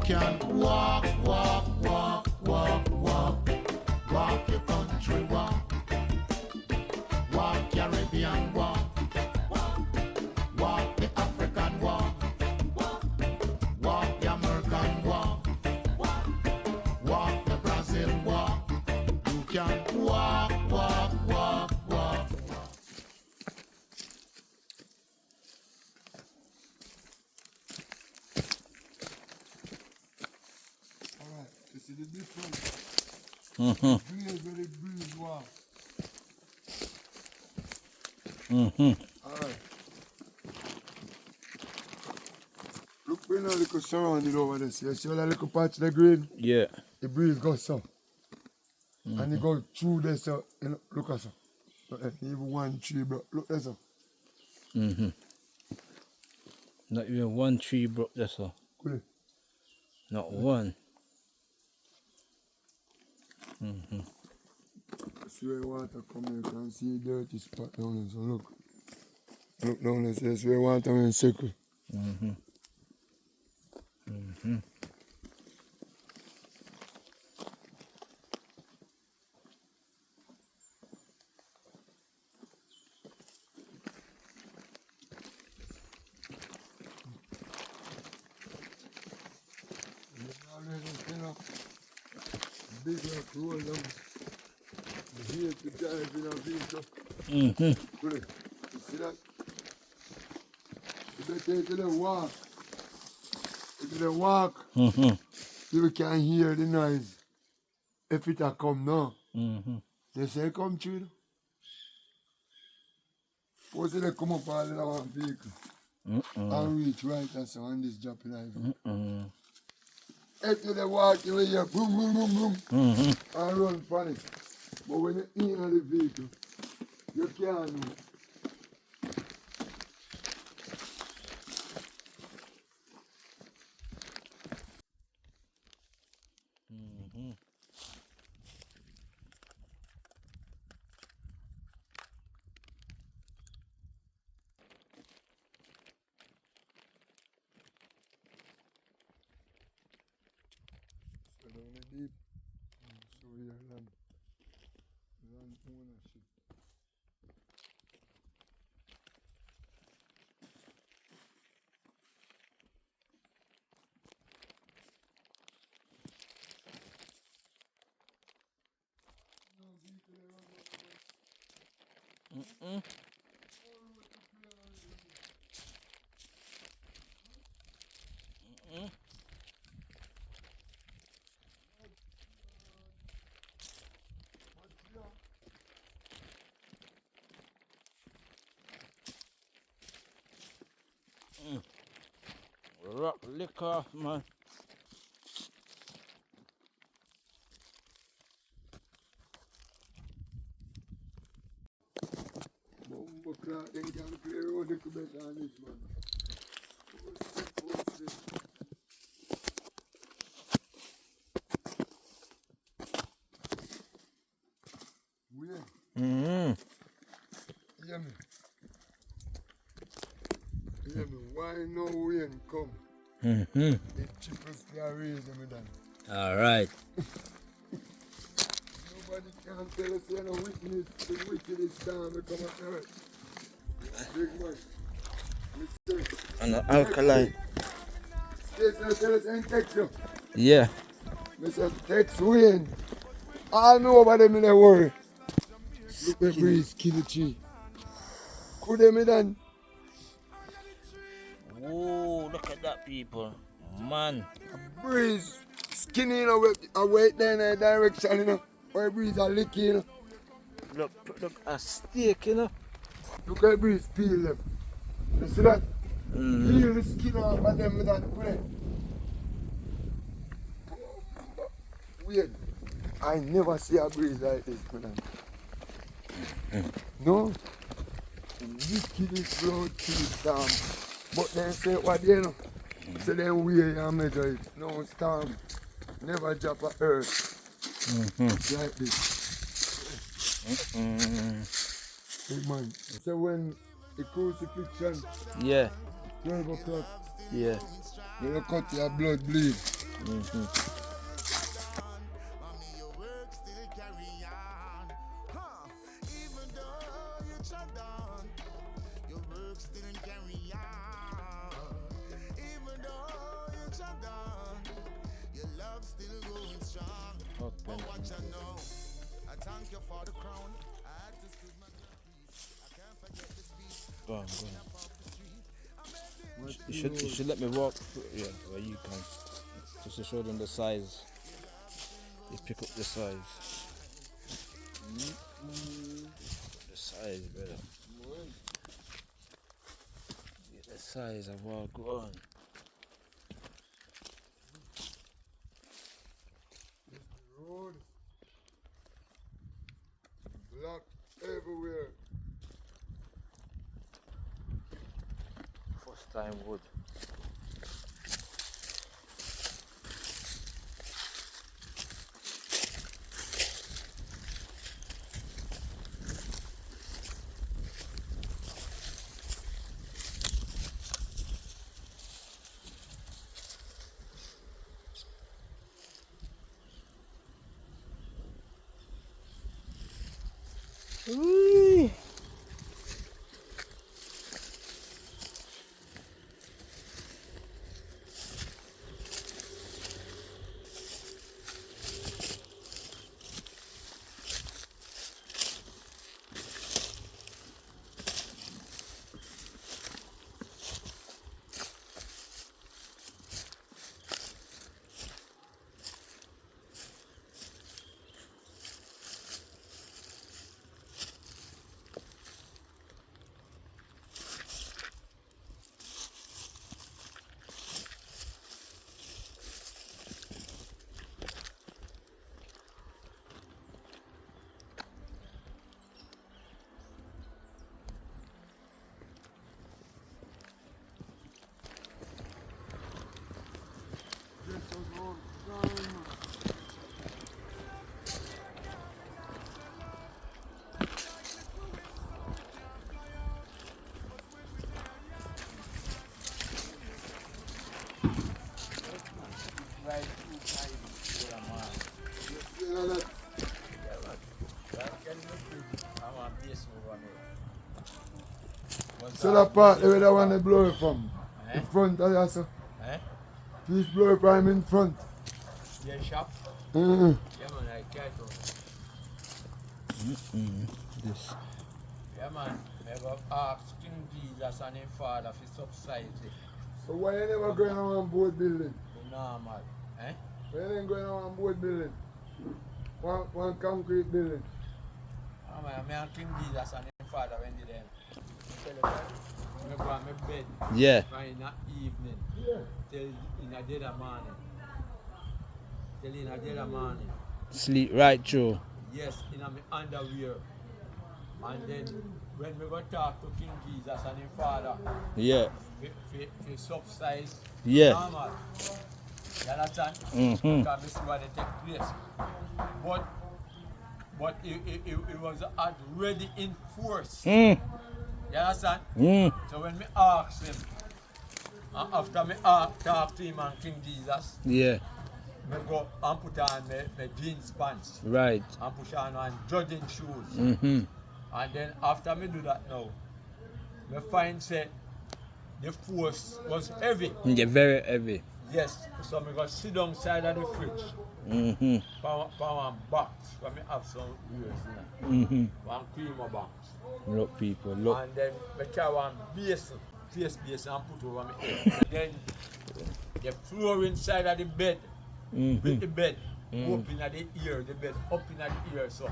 can walk, walk, walk, walk, walk. Walk your country walk. Walk Caribbean walk. Walk the African walk. Walk the American walk. Walk the Brazil walk. You can walk, walk, walk, walk. Alright, you see the difference? Mm-hmm. Breeze where the breeze walk. Mm-hmm. Alright. Look for a little surrounding over there. See that little patch of green? Yeah. The breeze goes so. And it goes through there so. You know, look at so. Even one tree, bro. Look there so. Mm-hmm. Not even one tree broke this one. Cool. Not one. Mm-hmm. See where water come here, you can see a dirty spot down there. So look. Look down there, see that's where water in circle. Mm-hmm. Mm-hmm. Big like roll down. The heel to drive in a vehicle. Mm-hmm. Good. You see that? You better take it and walk. If you don't walk, Mm-hmm. you can hear the noise. If it a come now, Mm-hmm. they say come through. Suppose they come up all in one vehicle and reach right and so on this drop in highway. If you walk, you will hear boom, boom, boom, boom, and run for it. But when you're in the vehicle, you can't know. Mm-hmm. So down the deep, so here land ownership. Mm-mm. Mm-mm. Rock lick off, man. Bumbo clock, then can play road the better on this man. Wait, Mm-hmm. hear me. Hear me, why no rain come? Mm-hmm. The chippers they are raising me down. All right. Nobody can tell us you know witness the wickedest time we come on earth. Big man. Mr. On the alkaline. Yes, I tell us and text you. Yeah. Mr. Text Wayne. All know about them in the world. Look at breeze, kill the tree. Could they me done? Oh, look at that, people. Man. Breeze skinny, you know, I wait there in a direction, you know, where breeze are licking, you know. Look, a steak, you know. Look at breeze peel them. You see that? Mm-hmm. Peel the skin off of them with that bread. Weird. I never see a breeze like this, man. No. Wickedest road to the storm. But then say what they know. So then we and measure it. No storm. Never drop a earth. Like this. Big man. So when the crucifixion, Yeah. 12 o'clock, Yeah. they will cut your blood bleed. Mommy, your work still carry on. Huh? Even though you shut down, your work still carry on. Even though you shut down, your love still going strong. But what you know, I thank you for the crown. I had to stood my ground. I can't forget the speech. Go on, go on. Up off the street. I made the You should let me walk through, yeah, where you can. Just to show them the size. You pick up the size. The size, brother. Get the size of what go on. Road. Black everywhere. First time wood. Whee! This was all time. Right through time, yeah, man. You know that? Yeah, man. I'm on base over there. So that part where they want to blow it from. Eh? In front of you, sir. Eh? Please blow it from in front. Yeah, shop. Mm. Yeah, man, I can't. This. Yeah, man. Never ask King Jesus and his father for subside it. So why you never going on board building? Normal. Eh? Why you ain't going on board building? One concrete building. Oh, man, me and King Jesus and his father went to them. I go on my bed. Yeah. In the evening. Yeah. Till in the dead of morning. Till in the dead of morning. Sleep right through. Yes, in my underwear. And then when we go talk to King Jesus and his father, Yeah. we subsidize Yeah. normal. You understand? Mhm. Because we see what they take place. But it was already in force. Mm. You understand? Mm. So when me ask him, after me talk to him and King Jesus, Yeah. me go and put on my jeans pants Right. and push on one jogging shoes. Mhm. And then after me do that now, me find say the force was heavy. Yeah, very heavy. Yes, so me go sit down side of the fridge. Mhm. For one box, where me have some beers in it. Mhm. One creamer box. Look, people, look. And then me carry one basin, face basin and put over my head. And then the floor inside of the bed, with the Mhm. bed, up in the ear, the bed up in the ear so.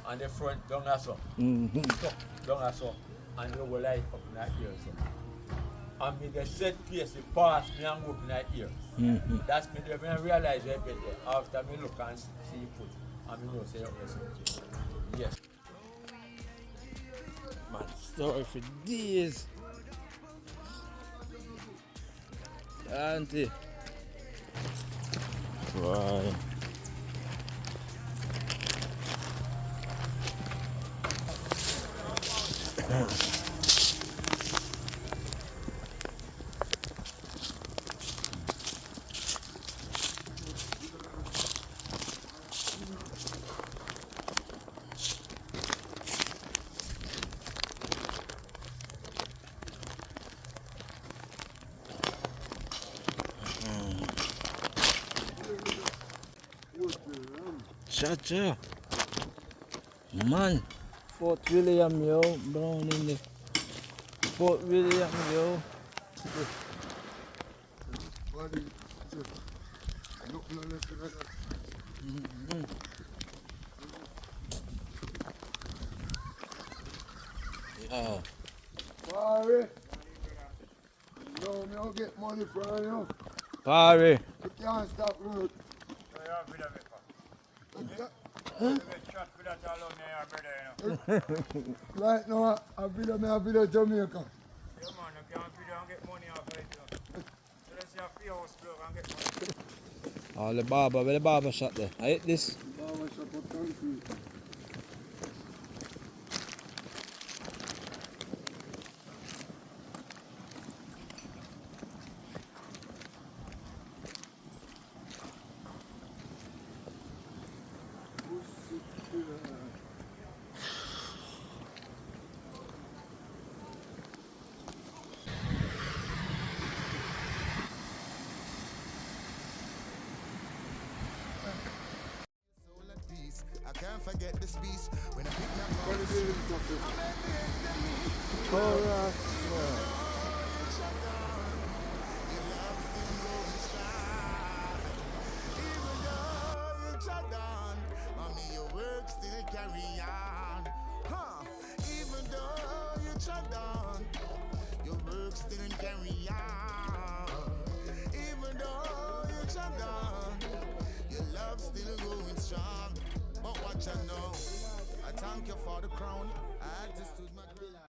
And the front down as so. Mhm. Tuck down as so. And the whole light up in the ear so. And me the set place, the pass me and go up in the ear. Mhm. That's me when I realize I better after me look and see foot. And me know say okay. Yes. Man, story for days. Auntie. Why? Cha-cha. Man. Fort William, yo. Brown in the Fort William, yo. Body, nothing left in that. Yeah. Barry, no, me don't get money from you. Party. You can't stop work. Right now, I video me a video Jamaica. Oh, the barber, where the barber shop there? I hit this. Barber shop for concrete. Soul at peace. I can't forget this piece when I pick my What phone. is it? Chorus. Mommy, your work still carry on. Huh? Even though you shut down, your work still carry on. Even though you shut down, your love still going strong. But what you know, I thank you for the crown. I just stood my ground.